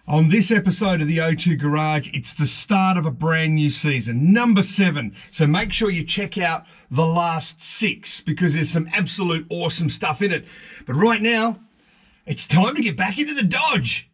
On this episode of the O2 Garage, it's the start of a brand new season, number 7. So make sure you check out the last 6 because there's some absolute awesome stuff in it. But right now, it's time to get back into the Dodge.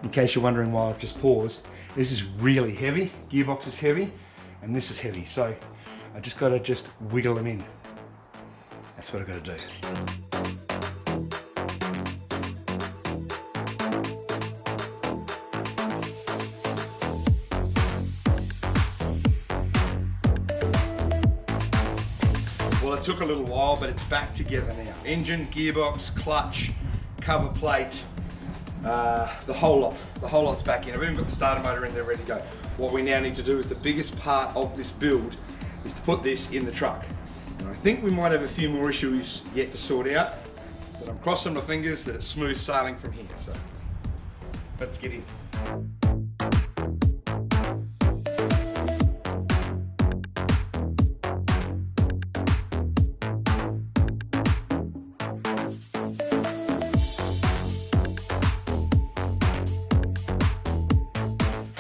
In case you're wondering why I've just paused, this is really heavy, gearbox is heavy, and this is heavy, so I just got to wiggle them in. That's what I've got to do. Well, it took a little while, but it's back together now. Engine, gearbox, clutch, cover plate, the whole lot's back in. I've even got the starter motor in there ready to go. What we now need to do is the biggest part of this build is to put this in the truck. And I think we might have a few more issues yet to sort out, but I'm crossing my fingers that it's smooth sailing from here. So let's get in.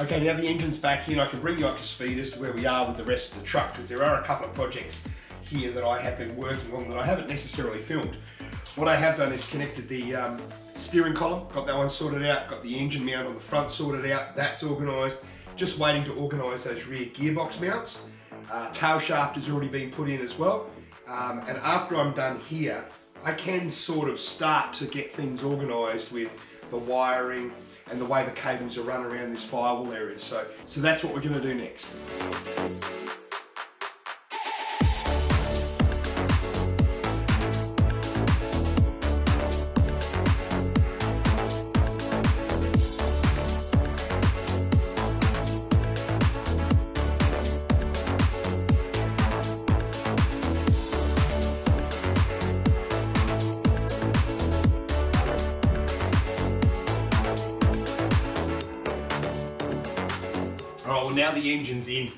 Okay, now the engine's back in, I can bring you up to speed as to where we are with the rest of the truck, because there are a couple of projects here that I have been working on that I haven't necessarily filmed. What I have done is connected the steering column, got that one sorted out, got the engine mount on the front sorted out, that's organised. Just waiting to organise those rear gearbox mounts. Tail shaft has already been put in as well. And after I'm done here, I can sort of start to get things organised with the wiring and the way the cables are run around this firewall area. So that's what we're going to do next. Alright, well now the engine's in.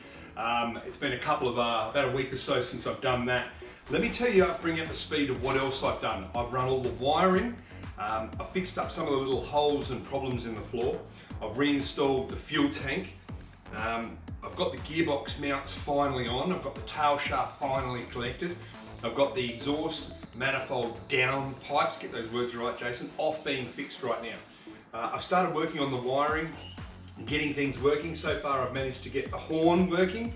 It's been about a week or so since I've done that. Let me tell you, bring up the speed of what else I've done. I've run all the wiring, I've fixed up some of the little holes and problems in the floor. I've reinstalled the fuel tank. I've got the gearbox mounts finally on. I've got the tail shaft finally collected. I've got the exhaust manifold down pipes, get those words right Jason, off being fixed right now. I've started working on the wiring, getting things working. So far I've managed to get the horn working,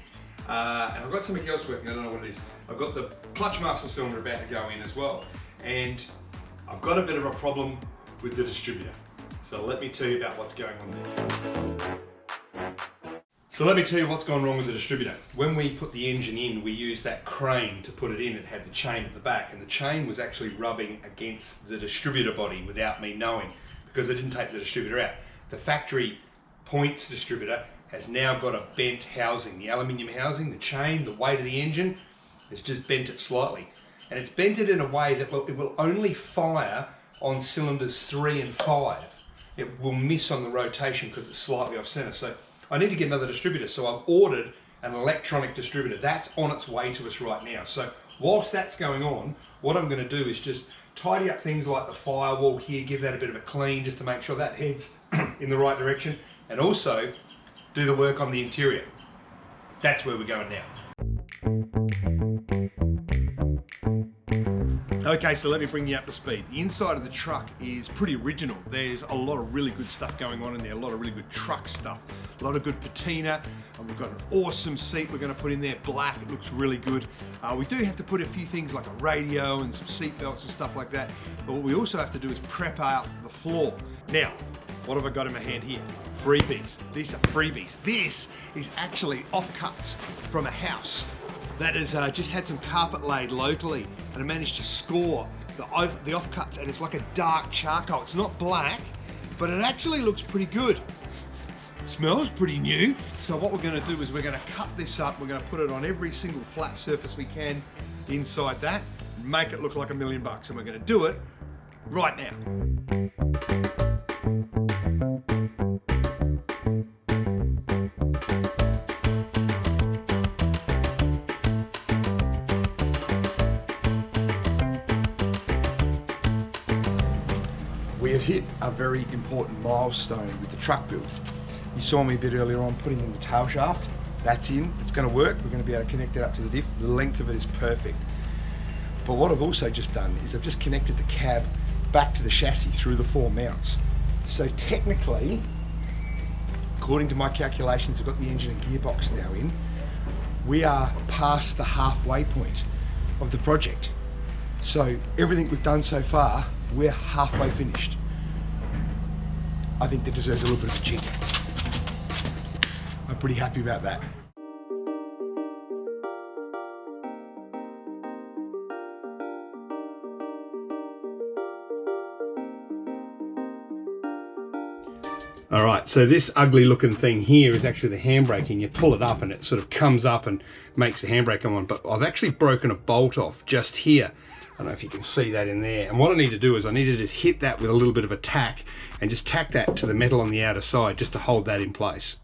and I've got something else working, I don't know what it is. I've got the clutch master cylinder about to go in as well, and I've got a bit of a problem with the distributor. So let me tell you about what's going on there. So let me tell you what's gone wrong with the distributor. When we put the engine in, we used that crane to put it in. It had the chain at the back, and the chain was actually rubbing against the distributor body without me knowing, because I didn't take the distributor out. The factory points distributor has now got a bent housing. The aluminium housing, the chain, the weight of the engine has just bent it slightly. And it's bent it in a way that it will only fire on cylinders 3 and 5. It will miss on the rotation because it's slightly off center. So I need to get another distributor. So I've ordered an electronic distributor. That's on its way to us right now. So whilst that's going on, what I'm going to do is just tidy up things like the firewall here, give that a bit of a clean just to make sure that heads in the right direction, and also do the work on the interior. That's where we're going now. Okay, so let me bring you up to speed. The inside of the truck is pretty original. There's a lot of really good stuff going on in there, a lot of really good truck stuff, a lot of good patina, and we've got an awesome seat we're going to put in there, black, it looks really good. We do have to put a few things like a radio and some seat belts and stuff like that, but what we also have to do is prep out the floor. Now, what have I got in my hand here? Freebies. These are freebies. This is actually offcuts from a house that has just had some carpet laid locally, and I managed to score the offcuts, and it's like a dark charcoal. It's not black, but it actually looks pretty good. It smells pretty new. So what we're going to do is we're going to cut this up. We're going to put it on every single flat surface we can inside that, make it look like $1 million, and we're going to do it right now. We have hit a very important milestone with the truck build. You saw me a bit earlier on putting in the tail shaft. That's in, it's going to work. We're going to be able to connect it up to the diff. The length of it is perfect. But what I've also just done is I've just connected the cab back to the chassis through the 4 mounts. So technically, according to my calculations, I've got the engine and gearbox now in. We are past the halfway point of the project. So everything we've done so far, we're halfway finished. I think that deserves a little bit of a jig. I'm pretty happy about that. All right, so this ugly looking thing here is actually the handbrake, and you pull it up and it sort of comes up and makes the handbrake come on, but I've actually broken a bolt off just here. I don't know if you can see that in there. And what I need to do is I need to just hit that with a little bit of a tack and just tack that to the metal on the outer side just to hold that in place.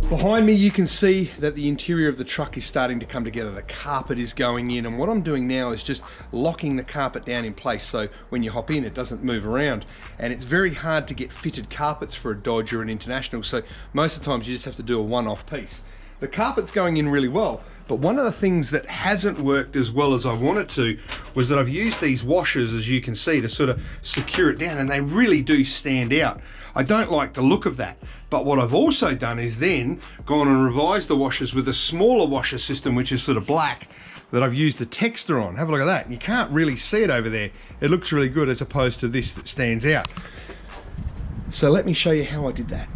Behind me you can see that the interior of the truck is starting to come together. The carpet is going in, and what I'm doing now is just locking the carpet down in place so when you hop in it doesn't move around. And it's very hard to get fitted carpets for a Dodge or an International, so most of the times you just have to do a one-off piece. The carpet's going in really well, but one of the things that hasn't worked as well as I want it to was that I've used these washers, as you can see, to sort of secure it down, and they really do stand out. I don't like the look of that. But what I've also done is then gone and revised the washers with a smaller washer system, which is sort of black, that I've used a texture on. Have a look at that. And you can't really see it over there. It looks really good as opposed to this that stands out. So let me show you how I did that.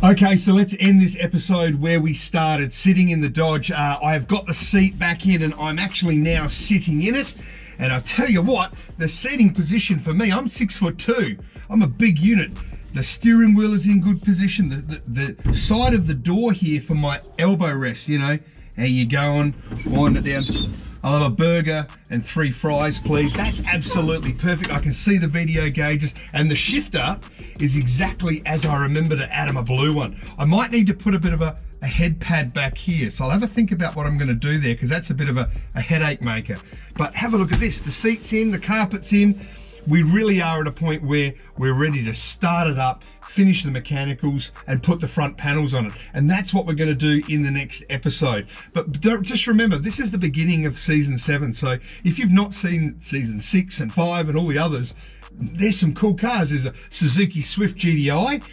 Okay, so let's end this episode where we started, sitting in the Dodge. I've got the seat back in and I'm actually now sitting in it. And I'll tell you what, the seating position for me, I'm 6'2". I'm a big unit. The steering wheel is in good position. The side of the door here for my elbow rest, you know, how you going, wind it down. I'll have a burger and 3 fries, please. That's absolutely perfect. I can see the VDO gauges, and the shifter is exactly as I remember to Adam, a blue one. I might need to put a bit of a head pad back here, so I'll have a think about what I'm going to do there, because that's a bit of a headache maker. But have a look at this. The seat's in, the carpet's in. We really are at a point where we're ready to start it up, finish the mechanicals, and put the front panels on it. And that's what we're going to do in the next episode. But just remember, this is the beginning of season 7. So if you've not seen season 6 and 5 and all the others, there's some cool cars. There's a Suzuki Swift GDI,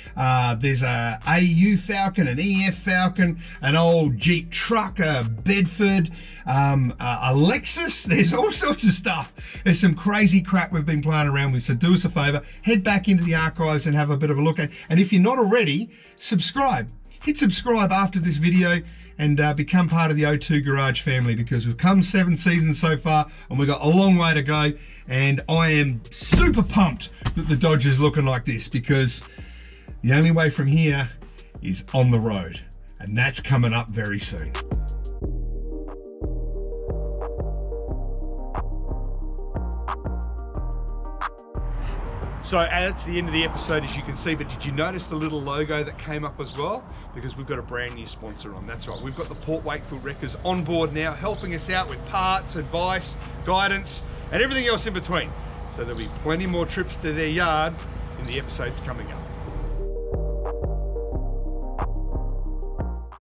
there's a AU Falcon, an EF Falcon, an old Jeep truck, a Bedford, a Lexus. There's all sorts of stuff. There's some crazy crap we've been playing around with, so do us a favor, head back into the archives and have a bit of a look at. And if you're not already, subscribe. Hit subscribe after this video and become part of the O2 Garage family, because we've come 7 seasons so far and we've got a long way to go. And I am super pumped that the Dodge is looking like this, because the only way from here is on the road, and that's coming up very soon. So that's the end of the episode, as you can see, but did you notice the little logo that came up as well? Because we've got a brand new sponsor on, that's right. We've got the Port Wakefield Wreckers on board now, helping us out with parts, advice, guidance, and everything else in between. So there'll be plenty more trips to their yard in the episodes coming up.